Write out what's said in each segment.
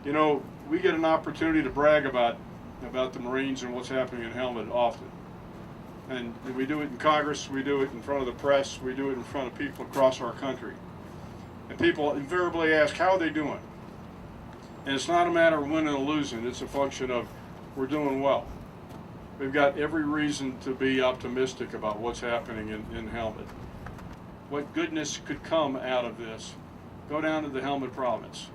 You know, we get an opportunity to brag about the Marines and what's happening in Helmand often. And we do it in Congress, we do it in front of the press, we do it in front of people across our country. And people invariably ask, how are they doing? And it's not a matter of winning or losing, it's a function of we're doing well. We've got every reason to be optimistic about what's happening in Helmand. What goodness could come out of this? Go down to the Helmand province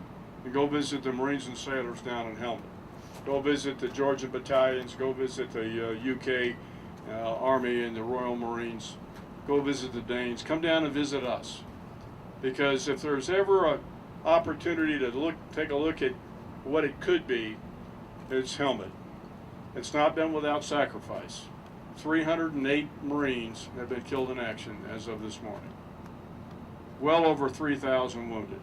and go visit the Marines and sailors down in Helmand. Go visit the Georgian battalions, go visit the UK Army and the Royal Marines. Go visit the Danes. Come down and visit us. Because if there's ever an opportunity to take a look at what it could be, it's Helmand. It's not been without sacrifice. 308 Marines have been killed in action as of this morning. Well over 3,000 wounded.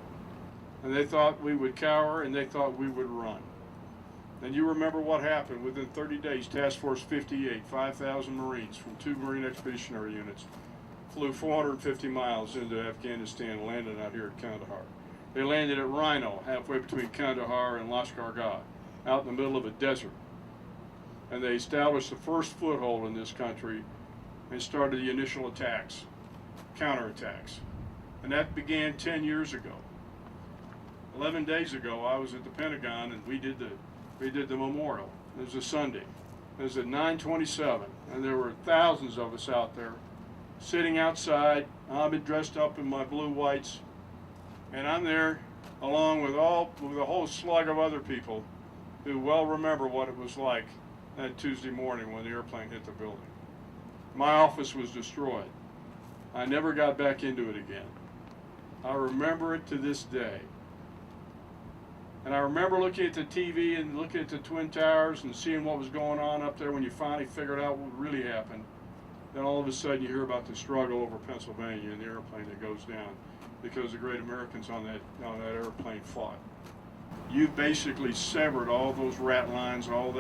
And they thought we would cower and they thought we would run. And you remember what happened. Within 30 days, Task Force 58, 5,000 Marines from 2 Marine Expeditionary Units flew 450 miles into Afghanistan and landed out here at Kandahar. They landed at Rhino, halfway between Kandahar and Lashkar-Gah, out in the middle of a desert. And they established the first foothold in this country and started the initial attacks, counterattacks. And that began 10 years ago. 11 days ago, I was at the Pentagon and we did the memorial. It was a Sunday. It was at 9:27, and there were thousands of us out there sitting outside. I've been dressed up in my blue whites, and I'm there along with a whole slug of other people who well remember what it was like that Tuesday morning when the airplane hit the building. My office was destroyed. I never got back into it again. I remember it to this day. And I remember looking at the TV and looking at the Twin Towers and seeing what was going on up there when you finally figured out what really happened. Then all of a sudden you hear about the struggle over Pennsylvania and the airplane that goes down because the great Americans on that airplane fought. You basically severed all those rat lines, all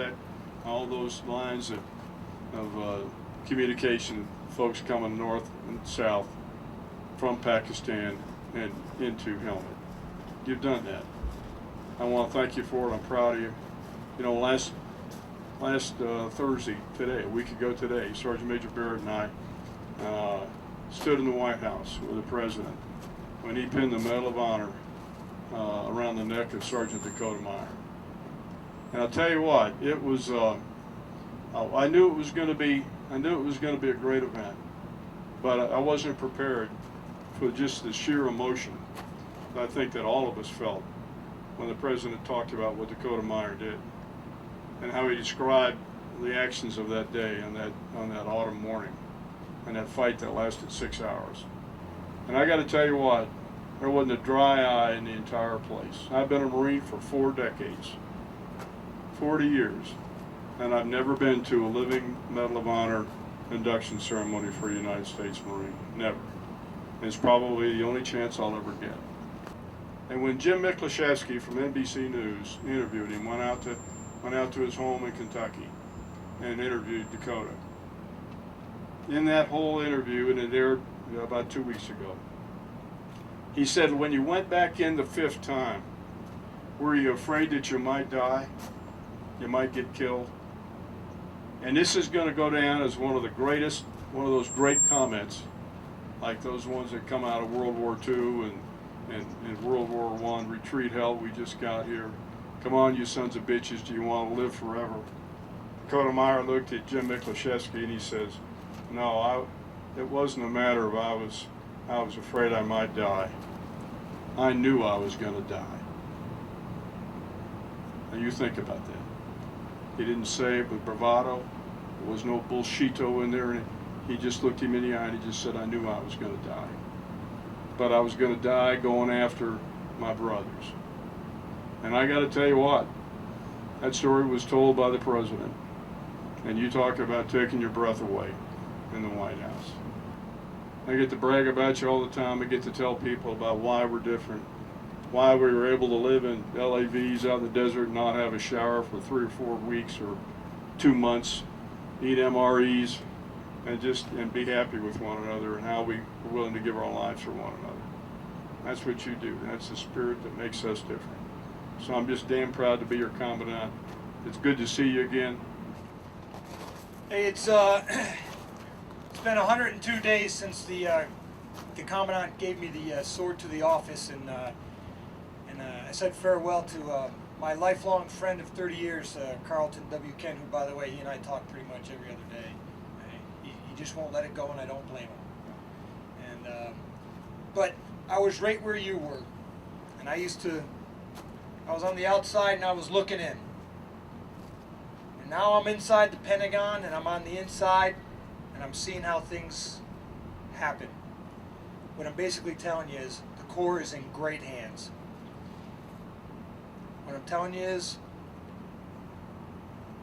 those lines of communication, folks coming north and south from Pakistan and into Helmand. You've done that. I want to thank you for it. I'm proud of you. You know, last Thursday, today, a week ago today, Sergeant Major Barrett and I stood in the White House with the President when he pinned the Medal of Honor around the neck of Sergeant Dakota Meyer. And I'll tell you what, it was. I knew it was going to be a great event, but I wasn't prepared for just the sheer emotion that I think that all of us felt when the President talked about what Dakota Meyer did and how he described the actions of that day on that autumn morning and that fight that lasted 6 hours. And I got to tell you what, there wasn't a dry eye in the entire place. I've been a Marine for 4 decades, 40 years, and I've never been to a living Medal of Honor induction ceremony for a United States Marine, never. And it's probably the only chance I'll ever get. And when Jim Miklaszewski from NBC News interviewed him, went out to his home in Kentucky and interviewed Dakota. In that whole interview, and it aired about 2 weeks ago, he said, when you went back in the 5th time, were you afraid that you might die? You might get killed? And this is going to go down as one of those great comments, like those ones that come out of World War II and World War I, retreat hell, we just got here. Come on, you sons of bitches, do you want to live forever? Dakota Meyer looked at Jim Miklaszewski and he says, no, it wasn't a matter of I was afraid I might die. I knew I was going to die. Now you think about that. He didn't say it with bravado. There was no bullshito in there. He just looked him in the eye and he just said, I knew I was going to die. But I was going to die going after my brothers. And I got to tell you what, that story was told by the President. And you talk about taking your breath away in the White House. I get to brag about you all the time. I get to tell people about why we're different, why we were able to live in LAVs out in the desert and not have a shower for 3 or 4 weeks or 2 months, eat MREs, and be happy with one another, and how we were willing to give our lives for one another. That's what you do. That's the spirit that makes us different. So I'm just damn proud to be your Commandant. It's good to see you again. Hey, it's been 102 days since the Commandant gave me the sword to the office, and I said farewell to my lifelong friend of 30 years, Carlton W. Kent, who, by the way, he and I talk pretty much every other day. He just won't let it go, and I don't blame him. And but I was right where you were, and I was on the outside and I was looking in. And now I'm inside the Pentagon and I'm on the inside and I'm seeing how things happen. What I'm basically telling you is the Corps is in great hands. What I'm telling you is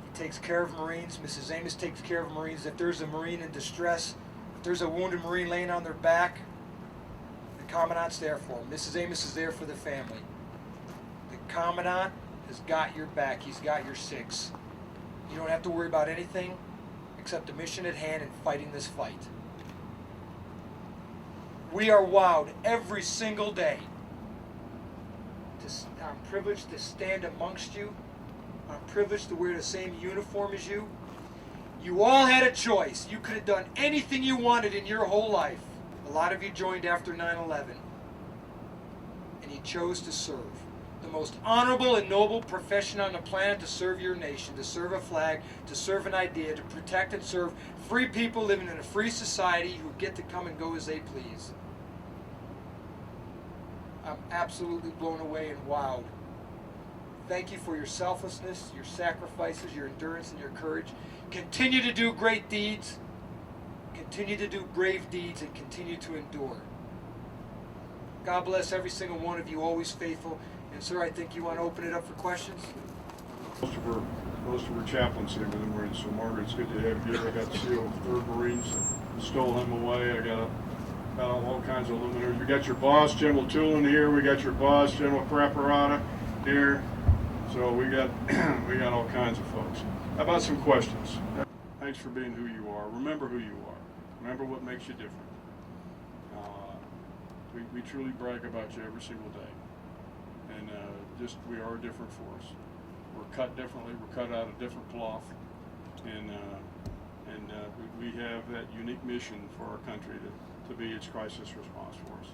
he takes care of Marines. Mrs. Amos takes care of Marines. If there's a Marine in distress, if there's a wounded Marine laying on their back, the Commandant's there for him. Mrs. Amos is there for the family. The Commandant has got your back. He's got your six. You don't have to worry about anything except the mission at hand and fighting this fight. We are wowed every single day. I'm privileged to stand amongst you. I'm privileged to wear the same uniform as you. You all had a choice. You could have done anything you wanted in your whole life. A lot of you joined after 9/11. And you chose to serve. The most honorable and noble profession on the planet, to serve your nation, to serve a flag, to serve an idea, to protect and serve free people living in a free society who get to come and go as they please. I'm absolutely blown away and wowed. Thank you for your selflessness, your sacrifices, your endurance, and your courage. Continue to do great deeds. Continue to do brave deeds and continue to endure. God bless every single one of you, always faithful. And sir, I think you want to open it up for questions? Most of our chaplains here with the Marines. So Margaret, it's good to have you. I got to see the 3rd Marines. Stole him away. I got all kinds of luminaries. We got your boss, General Tulin, here. We got your boss, General Craparata, here. So we got all kinds of folks. How about some questions? Thanks for being who you are. Remember who you are. Remember what makes you different. We truly brag about you every single day. And we are a different force. We're cut differently. We're cut out of different cloth. And we have that unique mission for our country to be its crisis response force.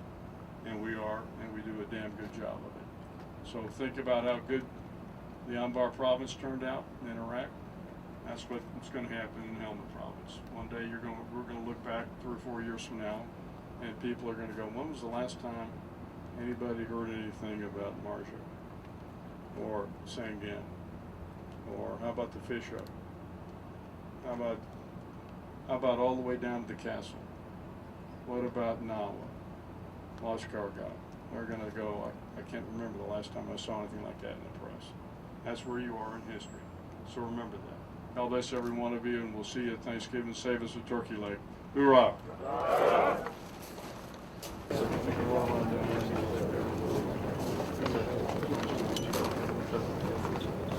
And we are, and we do a damn good job of it. So think about how good the Anbar province turned out in Iraq. That's what's going to happen in Helmand province. One day we're going to look back 3 or 4 years from now, and people are going to go, when was the last time anybody heard anything about Marja or Sangin, or how about the fish up? How about all the way down to the castle? What about Nawa, Lashkargah? They're going to go, I can't remember the last time I saw anything like that in the press. That's where you are in history. So remember that. God bless every one of you, and we'll see you at Thanksgiving. Save us a turkey leg. Hoorah!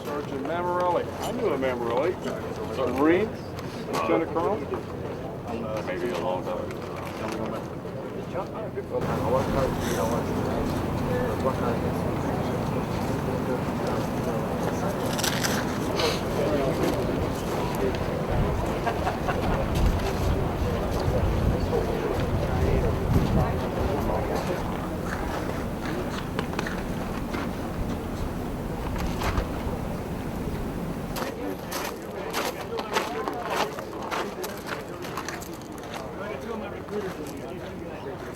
Sergeant Mamarelli. I knew a Mamarelli. Marine? Lieutenant Colonel? Maybe a long time. Good.